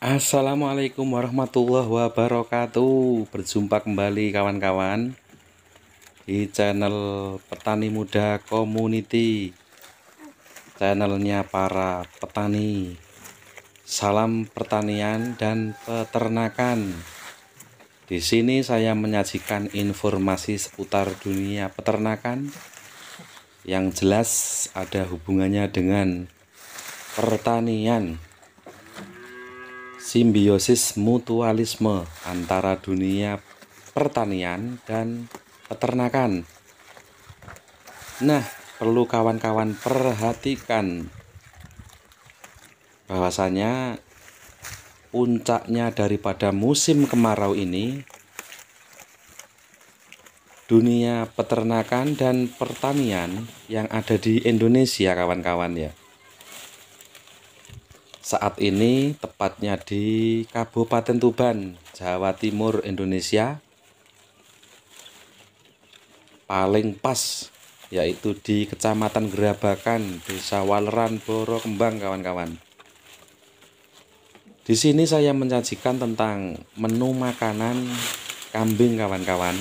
Assalamualaikum warahmatullahi wabarakatuh. Berjumpa kembali kawan-kawan di channel Petani Muda Community, channelnya para petani. Salam pertanian dan peternakan. Di sini saya menyajikan informasi seputar dunia peternakan yang jelas ada hubungannya dengan pertanian. Simbiosis mutualisme antara dunia pertanian dan peternakan. Nah, perlu kawan-kawan perhatikan bahwasanya puncaknya daripada musim kemarau ini, dunia peternakan dan pertanian yang ada di Indonesia kawan-kawan ya. Saat ini tepatnya di Kabupaten Tuban, Jawa Timur, Indonesia, paling pas yaitu di Kecamatan Gerabakan, Desa Waleran, Borokembang kawan-kawan. Di sini saya menyajikan tentang menu makanan kambing kawan-kawan,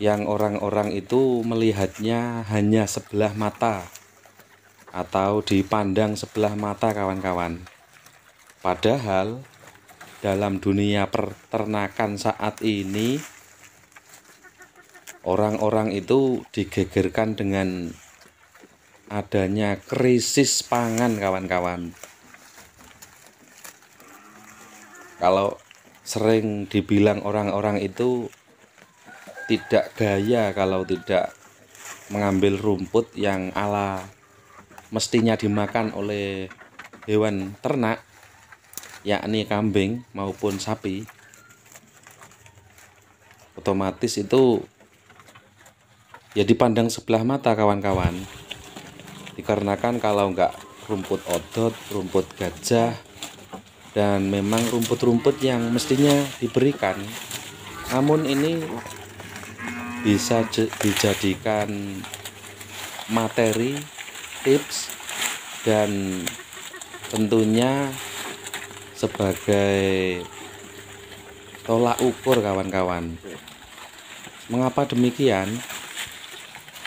yang orang-orang itu melihatnya hanya sebelah mata atau dipandang sebelah mata kawan-kawan. Padahal dalam dunia peternakan saat ini, orang-orang itu digegerkan dengan adanya krisis pangan kawan-kawan. Kalau sering dibilang orang-orang itu tidak gaya kalau tidak mengambil rumput yang ala mestinya dimakan oleh hewan ternak, yakni kambing maupun sapi, otomatis itu ya dipandang sebelah mata kawan-kawan. Dikarenakan kalau enggak rumput odot, rumput gajah, dan memang rumput-rumput yang mestinya diberikan, namun ini bisa dijadikan materi, tips, dan tentunya sebagai tolak ukur kawan-kawan. Mengapa demikian?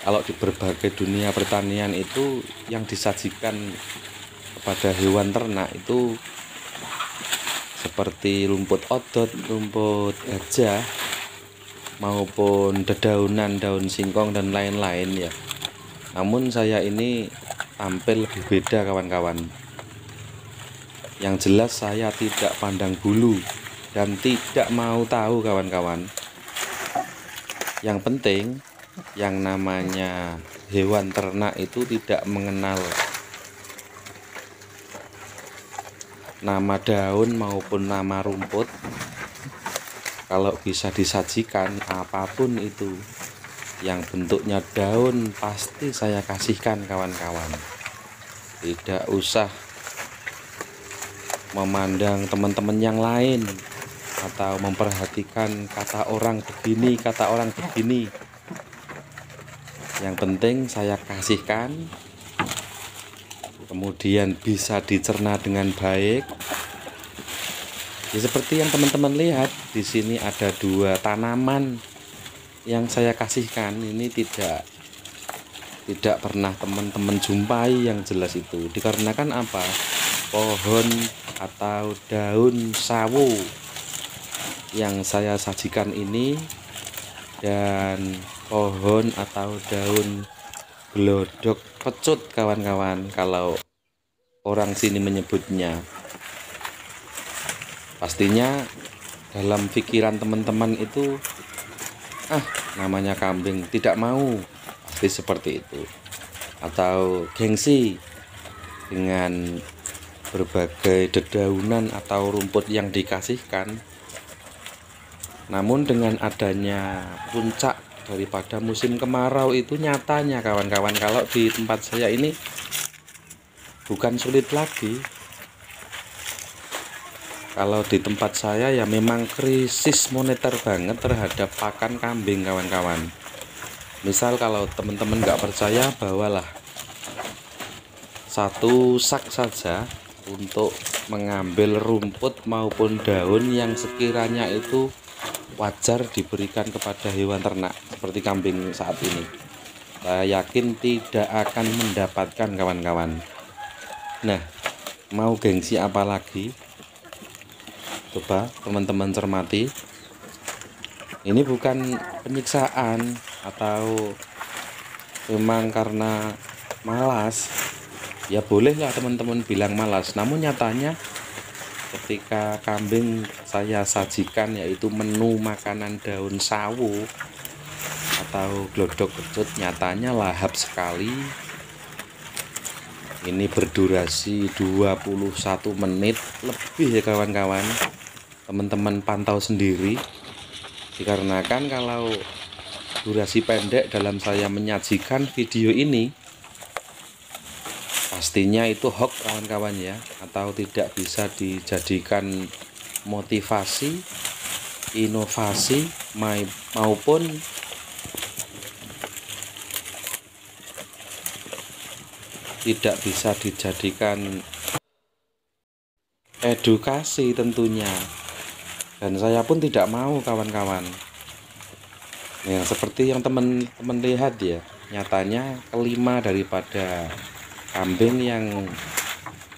Kalau di berbagai dunia pertanian itu yang disajikan kepada hewan ternak itu seperti rumput odot, rumput gajah, maupun dedaunan, daun singkong, dan lain-lain ya. Namun saya ini tampil lebih beda kawan-kawan. Yang jelas saya tidak pandang bulu dan tidak mau tahu kawan-kawan. Yang penting yang namanya hewan ternak itu tidak mengenal nama daun maupun nama rumput. Kalau bisa disajikan apapun itu yang bentuknya daun, pasti saya kasihkan kawan-kawan. Tidak usah memandang teman-teman yang lain atau memperhatikan kata orang begini, kata orang begini. Yang penting saya kasihkan, kemudian bisa dicerna dengan baik. Ya, seperti yang teman-teman lihat di sini ada dua tanaman yang saya kasihkan. Ini tidak pernah teman-teman jumpai yang jelas itu. Dikarenakan apa? Pohon atau daun sawo yang saya sajikan ini, dan pohon atau daun glodok pecut kawan-kawan kalau orang sini menyebutnya. Pastinya dalam pikiran teman-teman itu namanya kambing, tidak mau, pasti seperti itu, atau gengsi dengan berbagai dedaunan atau rumput yang dikasihkan. Namun dengan adanya puncak daripada musim kemarau itu, nyatanya kawan-kawan, kalau di tempat saya ini bukan sulit lagi. Kalau di tempat saya ya memang krisis moneter banget terhadap pakan kambing kawan-kawan. Misal kalau teman-teman nggak percaya, bawalah satu sak saja untuk mengambil rumput maupun daun yang sekiranya itu wajar diberikan kepada hewan ternak seperti kambing saat ini. Saya yakin tidak akan mendapatkan, kawan-kawan. Nah, mau gengsi apa lagi? Coba teman-teman cermati. Ini bukan penyiksaan atau memang karena malas. Ya bolehlah teman-teman bilang malas, namun nyatanya ketika kambing saya sajikan yaitu menu makanan daun sawo atau glodok kecut, nyatanya lahap sekali. Ini berdurasi 21 menit lebih ya kawan-kawan. Teman-teman pantau sendiri. Dikarenakan kalau durasi pendek dalam saya menyajikan video ini, pastinya itu hoax kawan-kawan ya, atau tidak bisa dijadikan motivasi, inovasi maupun tidak bisa dijadikan edukasi tentunya. Dan saya pun tidak mau kawan-kawan. Nah, seperti yang teman-teman lihat ya, nyatanya kelima daripada kambing yang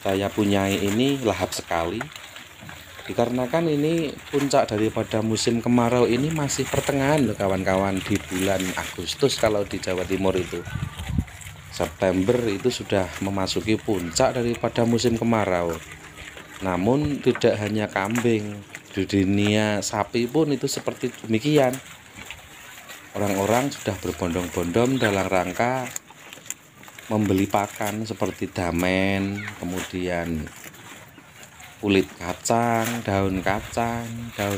saya punyai ini lahap sekali. Dikarenakan ini puncak daripada musim kemarau ini masih pertengahan loh kawan-kawan, di bulan Agustus kalau di Jawa Timur itu. September itu sudah memasuki puncak daripada musim kemarau. Namun tidak hanya kambing, di dunia sapi pun itu seperti demikian. Orang-orang sudah berbondong-bondong dalam rangka membeli pakan seperti damen, kemudian kulit kacang, daun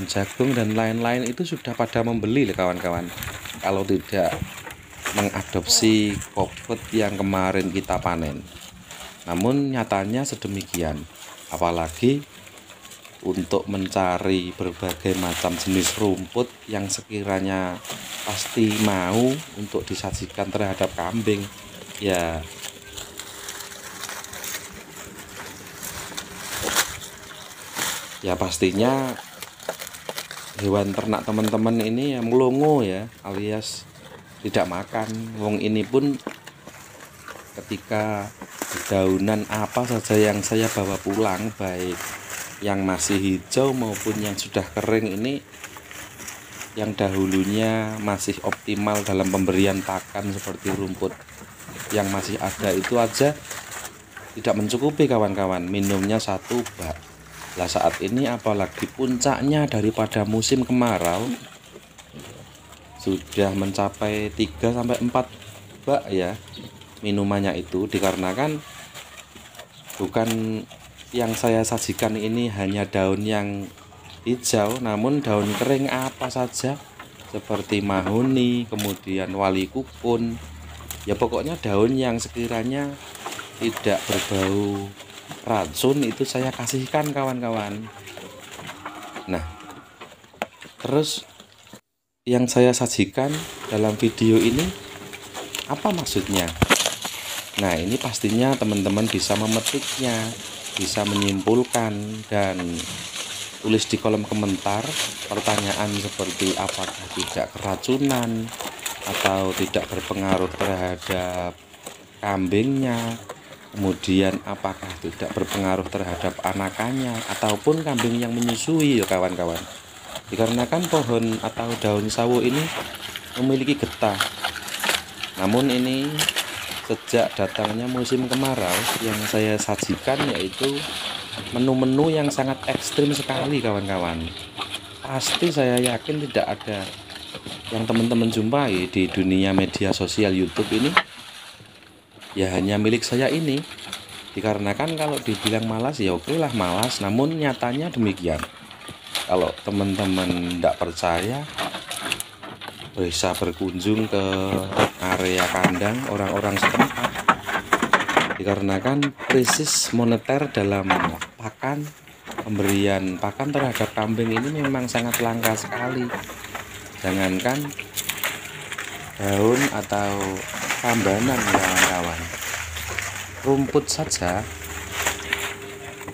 jagung dan lain-lain itu sudah pada membeli kawan-kawan. Kalau tidak mengadopsi kokot yang kemarin kita panen. Namun nyatanya sedemikian. Apalagi untuk mencari berbagai macam jenis rumput yang sekiranya pasti mau untuk disajikan terhadap kambing. Ya pastinya hewan ternak teman-teman ini ya melongo ya, alias tidak makan. Wong ini pun ketika dedaunan apa saja yang saya bawa pulang, baik yang masih hijau maupun yang sudah kering ini, yang dahulunya masih optimal dalam pemberian pakan seperti rumput yang masih ada itu aja tidak mencukupi kawan-kawan, minumnya 1 bak. Lah saat ini apalagi puncaknya daripada musim kemarau, sudah mencapai 3-4 bak ya minumannya itu. Dikarenakan bukan yang saya sajikan ini hanya daun yang hijau, namun daun kering apa saja seperti mahoni, kemudian wali kukun, ya pokoknya daun yang sekiranya tidak berbau racun itu saya kasihkan kawan-kawan. Nah, terus yang saya sajikan dalam video ini apa maksudnya? Nah, ini pastinya teman-teman bisa memetiknya, bisa menyimpulkan, dan tulis di kolom komentar pertanyaan seperti apakah tidak keracunan atau tidak berpengaruh terhadap kambingnya, kemudian apakah tidak berpengaruh terhadap anakannya ataupun kambing yang menyusui ya kawan-kawan. Dikarenakan pohon atau daun sawo ini memiliki getah. Namun ini sejak datangnya musim kemarau yang saya sajikan yaitu menu-menu yang sangat ekstrim sekali kawan-kawan. Pasti saya yakin tidak ada yang teman-teman jumpai di dunia media sosial YouTube ini, ya hanya milik saya ini. Dikarenakan kalau dibilang malas ya oke lah malas, namun nyatanya demikian. Kalau teman-teman tidak percaya, bisa berkunjung ke area kandang orang-orang setempat. Dikarenakan krisis moneter dalam pakan, pemberian pakan terhadap kambing ini memang sangat langka sekali. Jangankan daun atau kambanan kawan-kawan, rumput saja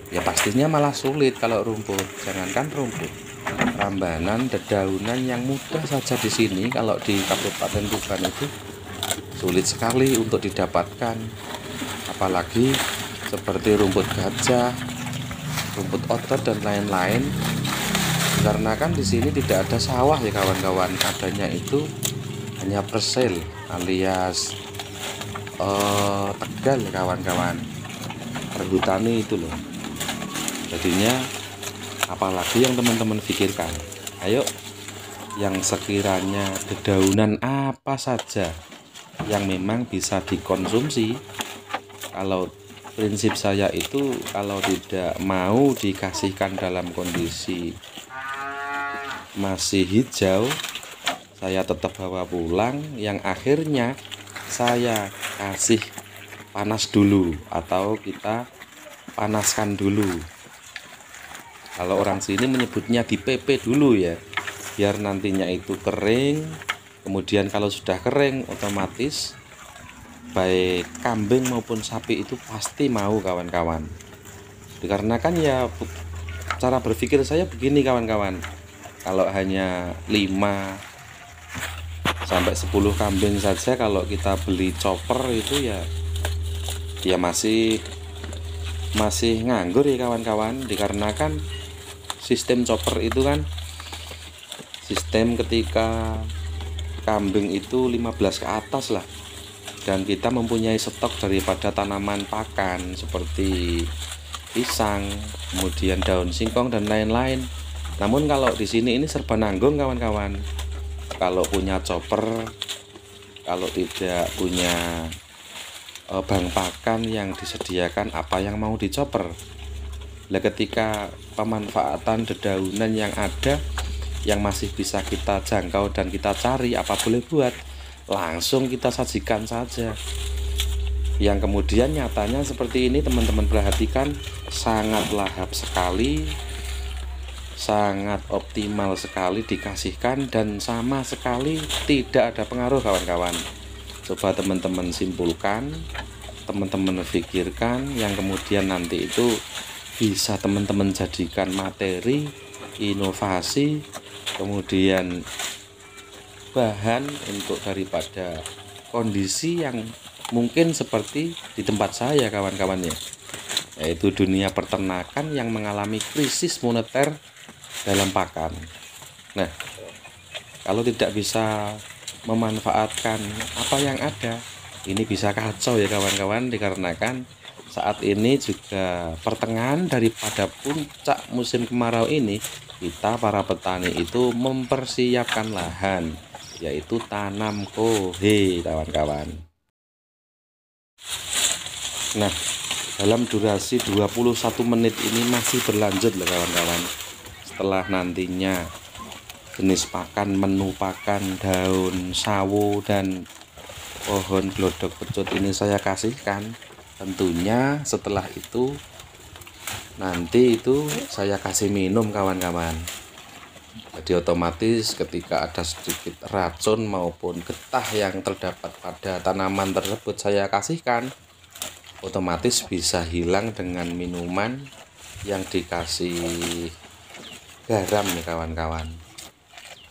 Ya pastinya malah sulit kalau rumput. Jangankan rumput, rambanan, dedaunan yang mudah saja di sini kalau di Kabupaten Tuban itu sulit sekali untuk didapatkan. Apalagi seperti rumput gajah, rumput otot dan lain-lain. Karena kan di sini tidak ada sawah ya kawan-kawan, adanya itu hanya persel alias tegal ya kawan-kawan, perhutani itu loh. Jadinya apalagi yang teman-teman pikirkan, ayo yang sekiranya dedaunan apa saja yang memang bisa dikonsumsi. Kalau prinsip saya itu kalau tidak mau dikasihkan dalam kondisi masih hijau, saya tetap bawa pulang, yang akhirnya saya kasih panas dulu atau kita panaskan dulu. Kalau orang sini menyebutnya di PP dulu ya, biar nantinya itu kering. Kemudian kalau sudah kering, otomatis baik kambing maupun sapi itu pasti mau kawan-kawan. Dikarenakan ya cara berpikir saya begini kawan-kawan, kalau hanya 5 sampai 10 kambing saja kalau kita beli chopper itu ya masih nganggur ya kawan-kawan. Dikarenakan sistem chopper itu kan sistem ketika kambing itu 15 ke atas lah, dan kita mempunyai stok daripada tanaman pakan seperti pisang, kemudian daun singkong dan lain-lain. Namun kalau di sini ini serba nanggung kawan-kawan. Kalau punya chopper, kalau tidak punya bank pakan yang disediakan, apa yang mau dicoper? Nah, ketika pemanfaatan dedaunan yang ada yang masih bisa kita jangkau dan kita cari, apa boleh buat, langsung kita sajikan saja. Yang kemudian nyatanya seperti ini teman-teman perhatikan, sangat lahap sekali, sangat optimal sekali dikasihkan, dan sama sekali tidak ada pengaruh kawan-kawan. Coba teman-teman simpulkan, teman-teman pikirkan, yang kemudian nanti itu bisa teman-teman jadikan materi, inovasi, kemudian bahan untuk daripada kondisi yang mungkin seperti di tempat saya kawan-kawan ya, yaitu dunia peternakan yang mengalami krisis moneter dalam pakan. Nah, kalau tidak bisa memanfaatkan apa yang ada, ini bisa kacau ya kawan-kawan. Dikarenakan saat ini juga pertengahan daripada puncak musim kemarau ini, kita para petani itu mempersiapkan lahan, yaitu tanam kohe kawan-kawan. Nah, dalam durasi 21 menit ini masih berlanjut loh kawan-kawan. Setelah nantinya jenis pakan, menu pakan, daun sawo dan pohon glodok pecut ini saya kasihkan, tentunya setelah itu nanti itu saya kasih minum kawan-kawan. Jadi otomatis ketika ada sedikit racun maupun getah yang terdapat pada tanaman tersebut saya kasihkan, otomatis bisa hilang dengan minuman yang dikasih garam ya kawan-kawan.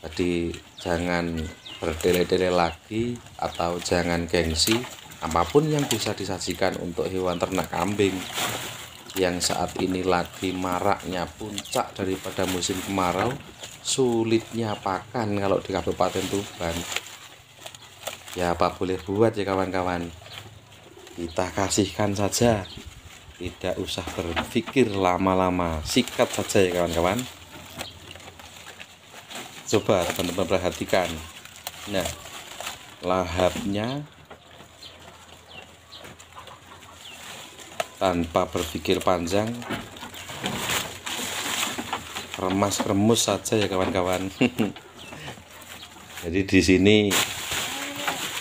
Jadi jangan bertele-tele lagi atau jangan gengsi. Apapun yang bisa disajikan untuk hewan ternak kambing yang saat ini lagi maraknya puncak daripada musim kemarau, sulitnya pakan kalau di Kabupaten Tuban, ya apa boleh buat ya kawan-kawan, kita kasihkan saja, tidak usah berpikir lama-lama, sikat saja ya kawan-kawan. Coba teman-teman perhatikan, nah lahapnya tanpa berpikir panjang, remas-remus saja ya kawan-kawan. Jadi di sini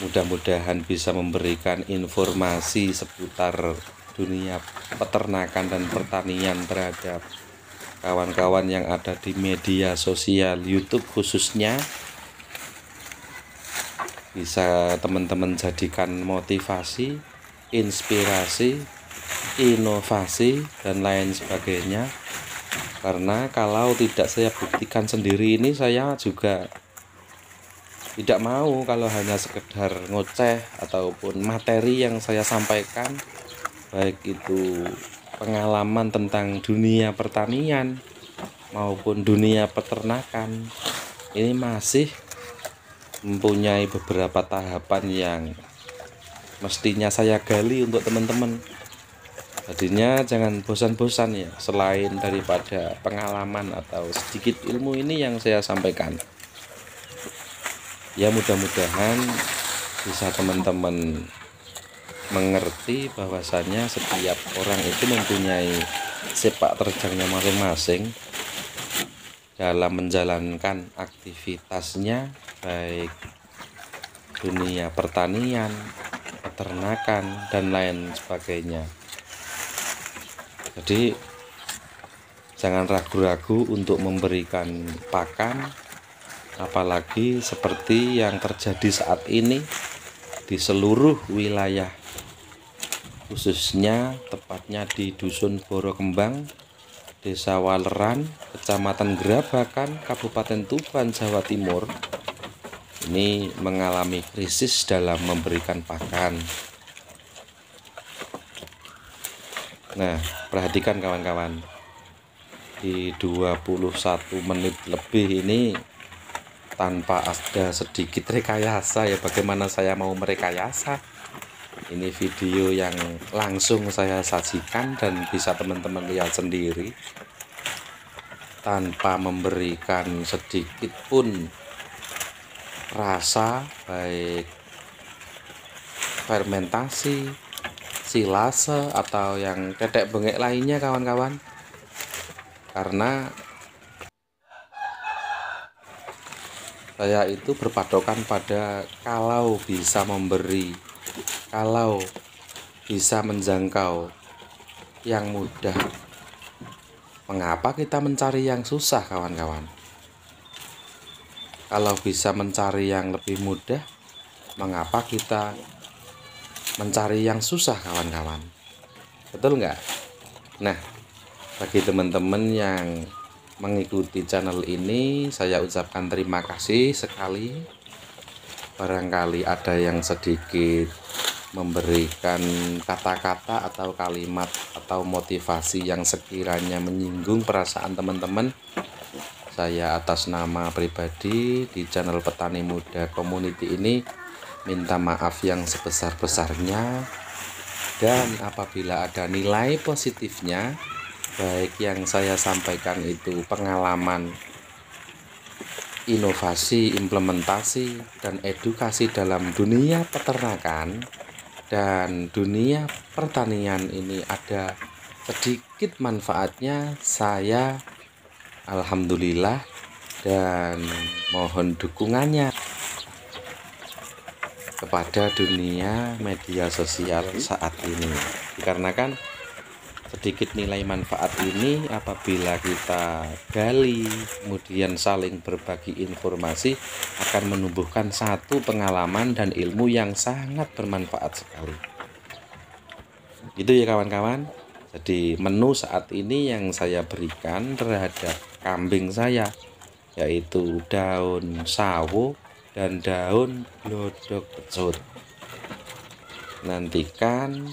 mudah-mudahan bisa memberikan informasi seputar dunia peternakan dan pertanian terhadap kawan-kawan yang ada di media sosial YouTube khususnya. Bisa teman-teman jadikan motivasi, inspirasi, inovasi dan lain sebagainya. Karena kalau tidak saya buktikan sendiri ini, saya juga tidak mau kalau hanya sekedar ngoceh ataupun materi yang saya sampaikan, baik itu pengalaman tentang dunia pertanian maupun dunia peternakan, ini masih mempunyai beberapa tahapan yang mestinya saya gali untuk teman-teman. Jadinya jangan bosan-bosan ya, selain daripada pengalaman atau sedikit ilmu ini yang saya sampaikan. Ya mudah-mudahan bisa teman-teman mengerti bahwasanya setiap orang itu mempunyai sepak terjangnya masing-masing dalam menjalankan aktivitasnya, baik dunia pertanian, peternakan, dan lain sebagainya. Jadi jangan ragu-ragu untuk memberikan pakan, apalagi seperti yang terjadi saat ini di seluruh wilayah, khususnya tepatnya di Dusun Borokembang, Desa Waleran, Kecamatan Gerabakan, Kabupaten Tuban, Jawa Timur, ini mengalami krisis dalam memberikan pakan. Nah, perhatikan kawan-kawan, di 21 menit lebih ini tanpa ada sedikit rekayasa ya, bagaimana saya mau merekayasa. Ini video yang langsung saya sajikan dan bisa teman-teman lihat sendiri, tanpa memberikan sedikit pun rasa baik fermentasi, silase, atau yang tetek bengek lainnya kawan-kawan. Karena saya itu berpatokan pada kalau bisa memberi, kalau bisa menjangkau yang mudah, mengapa kita mencari yang susah kawan-kawan? Kalau bisa mencari yang lebih mudah, mengapa kita mencari yang susah kawan-kawan? Betul nggak? Nah, bagi teman-teman yang mengikuti channel ini, saya ucapkan terima kasih sekali. Barangkali ada yang sedikit memberikan kata-kata atau kalimat atau motivasi yang sekiranya menyinggung perasaan teman-teman, saya atas nama pribadi di channel Petani Muda Community ini minta maaf yang sebesar-besarnya. Dan apabila ada nilai positifnya, baik yang saya sampaikan itu pengalaman, inovasi, implementasi, dan edukasi dalam dunia peternakan dan dunia pertanian, ini ada sedikit manfaatnya, saya alhamdulillah dan mohon dukungannya kepada dunia media sosial saat ini. Dikarenakan sedikit nilai manfaat ini apabila kita gali, kemudian saling berbagi informasi, akan menumbuhkan satu pengalaman dan ilmu yang sangat bermanfaat sekali. Itu ya kawan-kawan. Jadi menu saat ini yang saya berikan terhadap kambing saya, yaitu daun sawo dan daun glodok pecut. Nantikan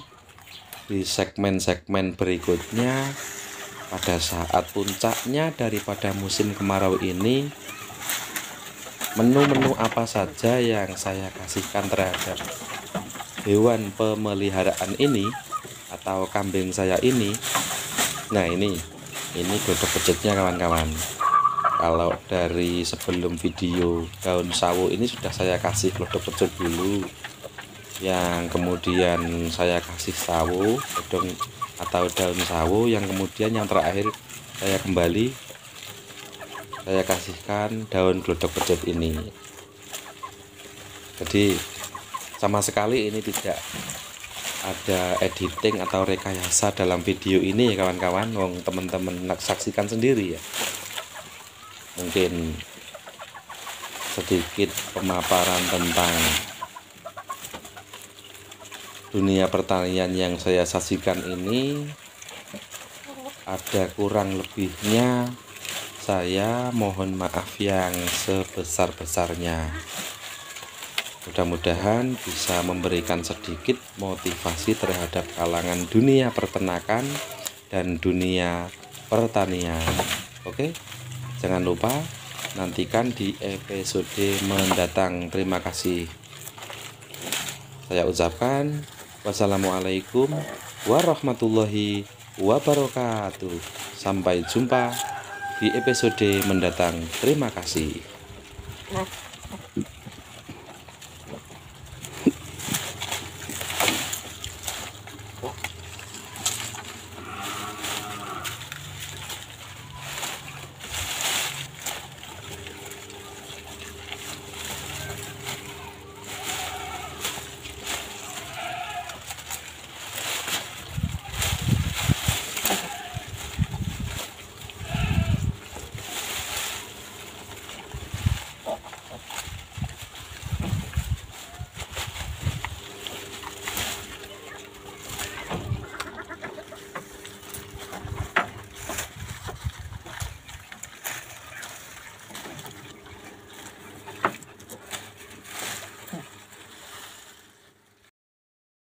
di segmen-segmen berikutnya, pada saat puncaknya daripada musim kemarau ini, menu-menu apa saja yang saya kasihkan terhadap hewan pemeliharaan ini atau kambing saya ini. Nah, ini glodok pecutnya kawan-kawan. Kalau dari sebelum video daun sawo ini sudah saya kasih glodok pecut dulu, yang kemudian saya kasih sawo atau daun sawo, yang kemudian yang terakhir saya kembali saya kasihkan daun glodok pecut ini. Jadi sama sekali ini tidak ada editing atau rekayasa dalam video ini ya kawan-kawan. Wong teman-teman saksikan sendiri ya. Mungkin sedikit pemaparan tentang dunia pertanian yang saya saksikan ini ada kurang lebihnya, saya mohon maaf yang sebesar-besarnya. Mudah-mudahan bisa memberikan sedikit motivasi terhadap kalangan dunia peternakan dan dunia pertanian. Oke, jangan lupa nantikan di episode mendatang. Terima kasih. Saya ucapkan wassalamualaikum warahmatullahi wabarakatuh. Sampai jumpa di episode mendatang. Terima kasih.